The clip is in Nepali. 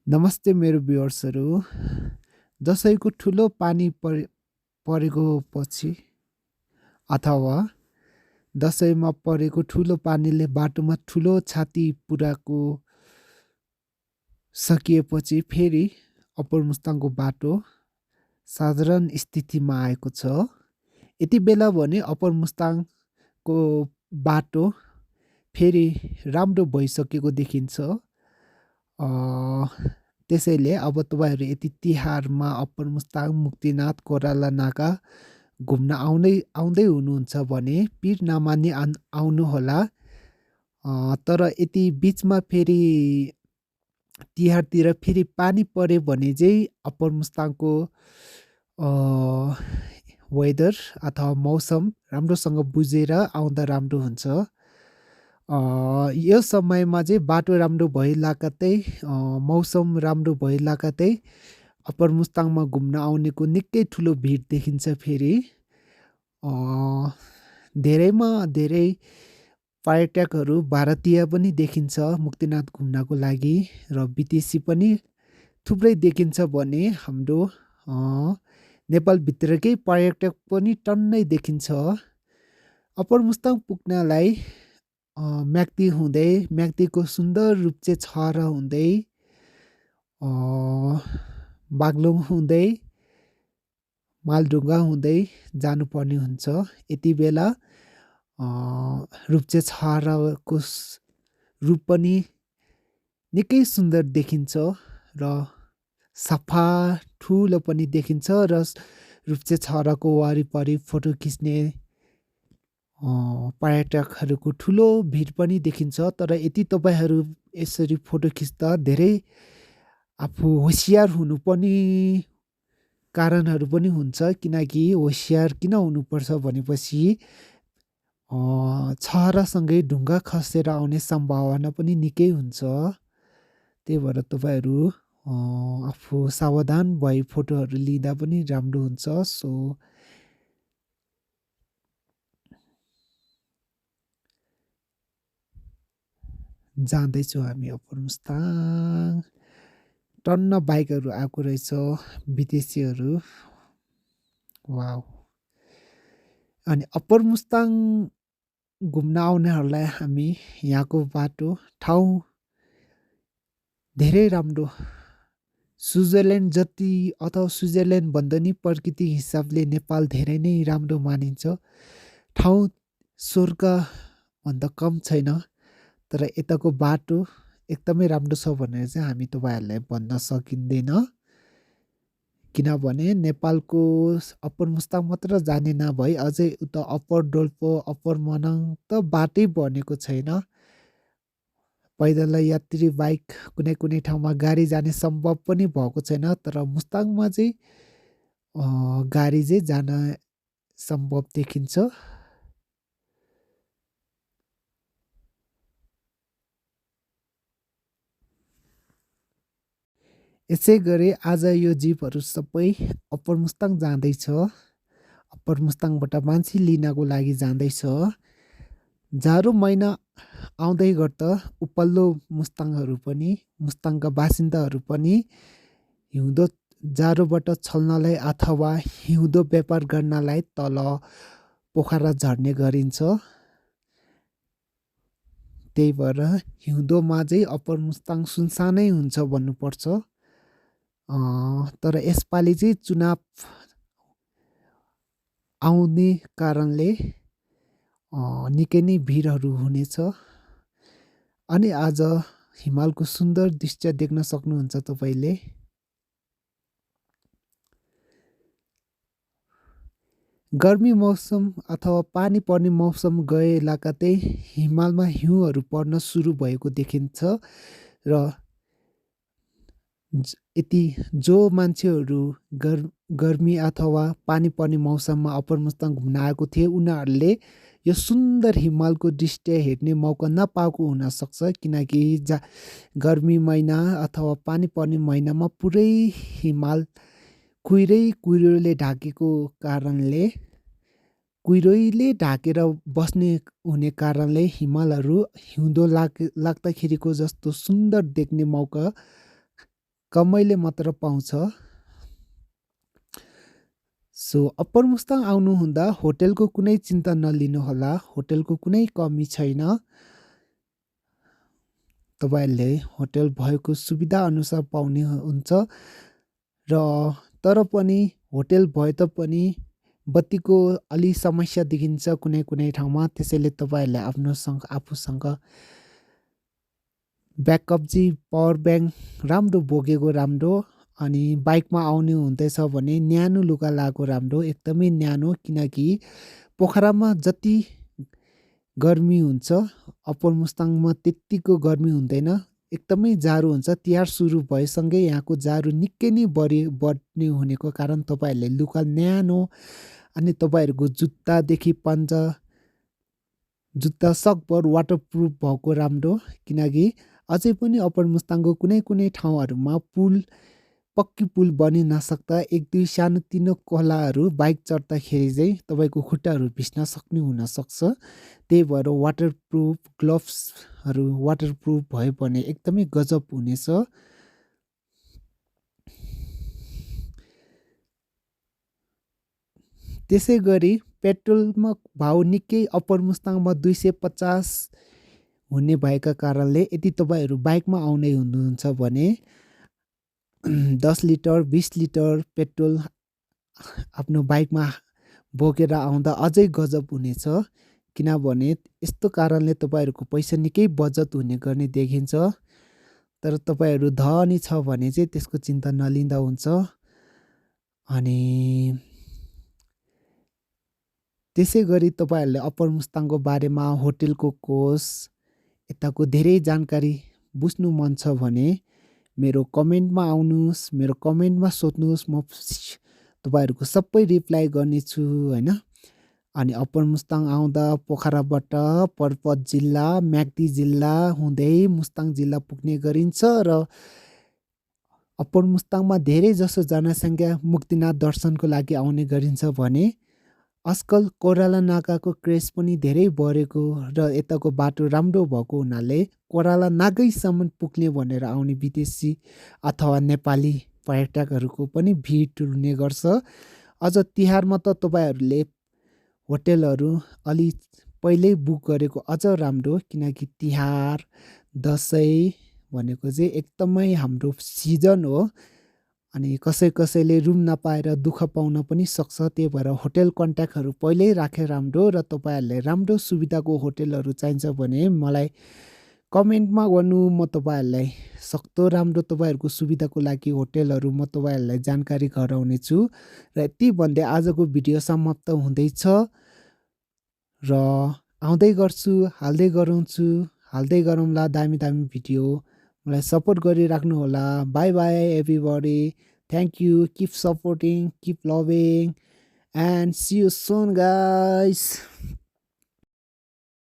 नमस्ते मेरो भ्युअर्सहरू। दसैँको ठुलो पानी परेको पछि अथवा दसैँमा परेको ठुलो पानीले बाटोमा ठुलो क्षति पुर्याएको सकिएपछि फेरि अप्पर मुस्ताङको बाटो साधारण स्थितिमा आएको छ। यति बेला भने अप्पर मुस्ताङको बाटो फेरि राम्रो भइसकेको देखिन्छ। त्यसैले अब तपाईँहरू यति तिहारमा अप्पर मुस्ताङ, मुक्तिनाथ, कोराला नाका घुम्न आउँदै हुनुहुन्छ भने पिर नमानी आउनुहोला। तर यति बिचमा फेरि तिहारतिर फेरि पानी पर्यो भने चाहिँ अप्पर मुस्ताङको वेदर अथवा मौसम राम्रोसँग बुझेर आउँदा राम्रो हुन्छ। यो समयमा चाहिँ बाटो राम्रो भइलाकतै मौसम राम्रो भइलाकतै अप्पर मुस्ताङमा घुम्न आउनेको निकै ठुलो भिड देखिन्छ। फेरि धेरैमा धेरै पर्यटकहरू भारतीय पनि देखिन्छ मुक्तिनाथ घुम्नको लागि र विदेशी पनि थुप्रै देखिन्छ भने हाम्रो नेपालभित्रकै पर्यटक पनि टन्नै देखिन्छ। अप्पर मुस्ताङ पुग्नलाई म्याग्दी हुँदै म्याग्दीको सुन्दर रूपचे छहरा हुँदै बागलुङ हुँदै मालढुङ्गा हुँदै जानुपर्ने हुन्छ। यति बेला रूपचे छहराको रूप पनि निकै सुन्दर देखिन्छ र सफा ठुलो पनि देखिन्छ र रूपचे छहराको वरिपरि फोटो खिच्ने पर्यटकहरूको ठुलो भिड पनि देखिन्छ। तर यति तपाईँहरू यसरी फोटो खिच्दा धेरै आफू होसियार हुनुपर्ने कारणहरू पनि हुन्छ। किनकि होसियार किन हुनुपर्छ भनेपछि छहरासँगै ढुङ्गा खसेर आउने सम्भावना पनि निकै हुन्छ। त्यही भएर तपाईँहरू आफू सावधान भई फोटोहरू लिँदा पनि राम्रो हुन्छ। सो जाँदैछौँ हामी अप्पर मुस्ताङ। टन्न बाइकहरू आएको रहेछ, विदेशीहरू। वाउ! अनि अप्पर मुस्ताङ घुम्न आउनेहरूलाई हामी यहाँको बाटो ठाउँ धेरै राम्रो, स्विजरल्यान्ड जति अथवा स्विजरल्यान्ड भन्दा नि प्रकृति हिसाबले नेपाल धेरै नै राम्रो मानिन्छ। ठाउँ स्वर्ग भन्दा कम छैन। तर यताको बाटो एकदमै राम्रो छ भनेर चाहिँ हामी तपाईँहरूलाई भन्न सकिँदैन। किनभने नेपालको अप्पर मुस्ताङ मात्र जाने नभई अझै उता अप्पर डोल्पो, अप्पर मनाङ त बाटै बनेको छैन। पैदल यात्री बाइक कुनै कुनै ठाउँमा गाडी जाने सम्भव पनि भएको छैन। तर मुस्ताङमा चाहिँ गाडी चाहिँ जान सम्भव देखिन्छ। यसै गरी आज यो जीपहरू सबै अप्पर मुस्ताङ जाँदैछ। अप्पर मुस्ताङबाट मान्छे लिनको लागि जाँदैछ। जाडो महिना आउँदै गर्दा उपल्लो मुस्ताङहरू पनि, मुस्ताङका बासिन्दाहरू पनि हिउँदो जाडोबाट छल्नलाई अथवा हिउँदो व्यापार गर्नलाई तल पोखरा झर्ने गरिन्छ। त्यही भएर हिउँदोमा चाहिँ अप्पर मुस्ताङ सुनसानै हुन्छ भन्नुपर्छ। तर यसपालि चाहिँ चुनाव आउने कारणले निकै नै भिडहरू हुनेछ। अनि आज हिमालको सुन्दर दृश्य देख्न सक्नुहुन्छ तपाईँले। गर्मी मौसम अथवा पानी पर्ने मौसम गए लागतै हिमालमा हिउँहरू पर्न सुरु भएको देखिन्छ। र यति जो मान्छेहरू गर्मी अथवा पानी पर्ने मौसममा अप्पर मुस्ताङ घुम्न आएको थिए उनीहरूले यो सुन्दर हिमालको दृश्य हेर्ने मौका नपाएको हुनसक्छ। किनकि गर्मी महिना अथवा पानी पर्ने महिनामा पुरै हिमाल कुहिरोले ढाकेको कारणले, कुहिरोले ढाकेर बस्ने हुने कारणले हिमालहरू हिउँदो लाग्दाखेरिको जस्तो सुन्दर देख्ने मौका कमैले मात्र पाउँछ। सो अप्पर मुस्ताङ आउनुहुँदा होटेलको कुनै चिन्ता नलिनुहोला, होटेलको कुनै कमी छैन। तपाईँहरूले होटेल भएको सुविधा अनुसार पाउने हुन्छ र तर पनि होटेल भए तापनि बत्तीको अलि समस्या देखिन्छ कुनै कुनै ठाउँमा, त्यसैले तपाईँहरूले आफूसँग ब्याकअप चाहिँ पावर ब्याङ्क राम्रो बोकेको राम्रो। अनि बाइकमा आउने हुँदैछ भने न्यानो लुगा लगाएको राम्रो, एकदमै न्यानो, किनकि पोखरामा जति गर्मी हुन्छ अप्पर मुस्ताङमा त्यत्तिको गर्मी हुँदैन, एकदमै जाडो हुन्छ। तिहार सुरु भएसँगै यहाँको जाडो निकै नै बढ्ने हुनेको कारण तपाईँहरूले लुगा न्यानो अनि तपाईँहरूको जुत्तादेखि पन्जा जुत्ता सकभर वाटरप्रुफ भएको राम्रो, किनकि अझै पनि अप्पर मुस्ताङको कुनै कुनै ठाउँहरूमा पक्की पुल बनि नसक्दा एक दुई सानोतिनो खोलाहरू बाइक चढ्दाखेरि चाहिँ तपाईँको खुट्टाहरू भिज्न सक्ने हुनसक्छ। त्यही भएर वाटरप्रुफ ग्लोभ्सहरू वाटरप्रुफ भयो भने एकदमै गजब हुनेछ। त्यसै गरी पेट्रोलमा भाउ निकै अप्पर मुस्ताङमा 250 हुने भएका कारणले यदि तपाईँहरू बाइकमा आउने हुनुहुन्छ भने 10 लिटर 20 लिटर पेट्रोल आफ्नो बाइकमा बोकेर आउँदा अझै गजब हुनेछ, किनभने यस्तो कारणले तपाईँहरूको पैसा निकै बचत हुने गर्ने देखिन्छ। तर तपाईँहरू धनी छ भने चाहिँ त्यसको चिन्ता नलिँदा हुन्छ। अनि त्यसै गरी तपाईँहरूले अप्पर मुस्ताङको बारेमा होटेलको कोर्स यताको धेरै जानकारी बुझ्नु मन छ भने मेरो कमेन्टमा आउनुहोस्, मेरो कमेन्टमा सोध्नुहोस्, म तपाईँहरूको सबै रिप्लाई गर्नेछु होइन। अनि अप्पर मुस्ताङ आउँदा पोखराबाट पर्वत जिल्ला म्याग्दी जिल्ला हुँदै मुस्ताङ जिल्ला पुग्ने गरिन्छ र अप्पर मुस्ताङमा धेरै जसो जनसङ्ख्या मुक्तिनाथ दर्शनको लागि आउने गरिन्छ भने आजकल कोराला नाकाको क्रेज पनि धेरै बढेको र यताको बाटो राम्रो भएको हुनाले कोराला नागैसम्म पुग्ने भनेर आउने विदेशी अथवा नेपाली पर्यटकहरूको पनि भिड हुने गर्छ। अझ तिहारमा त तपाईँहरूले होटेलहरू अलि पहिल्यै बुक गरेको अझ राम्रो, किनकि तिहार दसैँ भनेको चाहिँ एकदमै हाम्रो सिजन हो। अनि कसैले रुम नपाएर दुःख पाउन पनि सक्छ। त्यही भएर होटेल कन्ट्याक्टहरू पहिल्यै राखेर राम्रो, र तपाईँहरूलाई राम्रो सुविधाको होटेलहरू चाहिन्छ भने मलाई कमेन्टमा गर्नु, म तपाईँहरूलाई सक्दो राम्रो तपाईँहरूको सुविधाको लागि होटेलहरू म तपाईँहरूलाई जानकारी गराउने छु। र यति भन्दै आजको भिडियो समाप्त हुँदैछ र आउँदै गर्छु, हाल्दै गरौँला दामी दामी भिडियो। मलाई सपोर्ट गरिराख्नु होला। Bye bye everybody, thank you, keep supporting, keep loving and see you soon guys.